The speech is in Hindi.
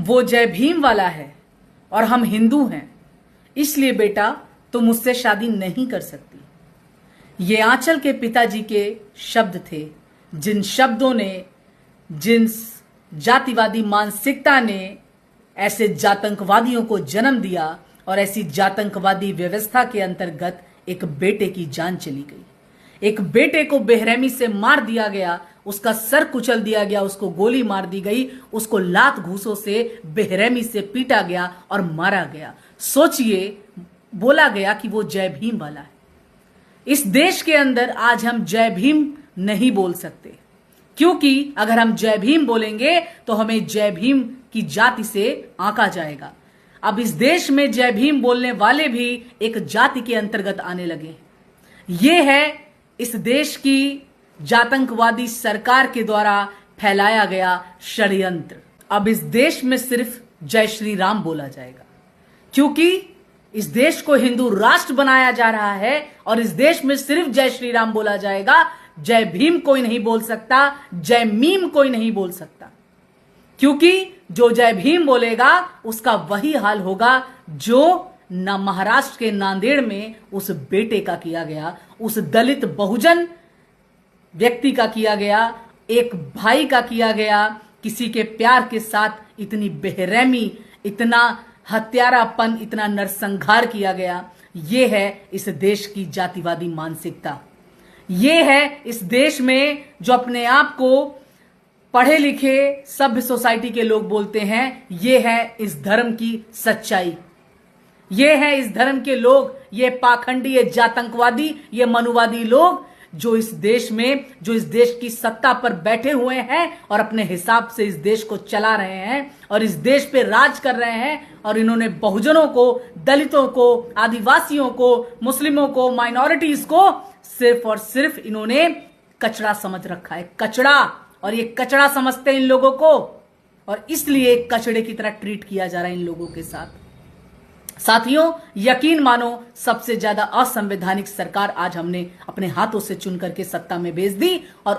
वो जय भीम वाला है और हम हिंदू हैं, इसलिए बेटा तुम मुझसे शादी नहीं कर सकती। ये आंचल के पिताजी के शब्द थे, जिन शब्दों ने, जिन जातिवादी मानसिकता ने ऐसे जातंकवादियों को जन्म दिया और ऐसी जातंकवादी व्यवस्था के अंतर्गत एक बेटे की जान चली गई। एक बेटे को बेरहमी से मार दिया गया, उसका सर कुचल दिया गया, उसको गोली मार दी गई, उसको लात घूसों से बेरहमी से पीटा गया और मारा गया। सोचिए, बोला गया कि वो जय भीम वाला है। इस देश के अंदर आज हम जय भीम नहीं बोल सकते, क्योंकि अगर हम जय भीम बोलेंगे तो हमें जय भीम की जाति से आंका जाएगा। अब इस देश में जय भीम बोलने वाले भी एक जाति के अंतर्गत आने लगे। ये है इस देश की जातंकवादी सरकार के द्वारा फैलाया गया षड्यंत्र। अब इस देश में सिर्फ जय श्री राम बोला जाएगा, क्योंकि इस देश को हिंदू राष्ट्र बनाया जा रहा है और इस देश में सिर्फ जय श्री राम बोला जाएगा। जय भीम कोई नहीं बोल सकता, जय मीम कोई नहीं बोल सकता, क्योंकि जो जय भीम बोलेगा उसका वही हाल होगा जो महाराष्ट्र के नांदेड़ में उस बेटे का किया गया, उस दलित बहुजन व्यक्ति का किया गया, एक भाई का किया गया। किसी के प्यार के साथ इतनी बेरहमी, इतना हत्यारापन, इतना नरसंहार किया गया। ये है इस देश की जातिवादी मानसिकता। ये है इस देश में जो अपने आप को पढ़े लिखे सभ्य सोसाइटी के लोग बोलते हैं। ये है इस धर्म की सच्चाई। ये है इस धर्म के लोग, ये पाखंडी, ये जातंकवादी, ये मनुवादी लोग जो इस देश में, जो इस देश की सत्ता पर बैठे हुए हैं और अपने हिसाब से इस देश को चला रहे हैं और इस देश पे राज कर रहे हैं। और इन्होंने बहुजनों को, दलितों को, आदिवासियों को, मुस्लिमों को, माइनॉरिटीज को सिर्फ और सिर्फ इन्होंने कचरा समझ रखा है। कचड़ा, और ये कचड़ा समझते हैं इन लोगों को और इसलिए कचड़े की तरह ट्रीट किया जा रहा है इन लोगों के साथ। साथियों, यकीन मानो, सबसे ज्यादा असंवैधानिक सरकार आज हमने अपने हाथों से चुन करके सत्ता में भेज दी और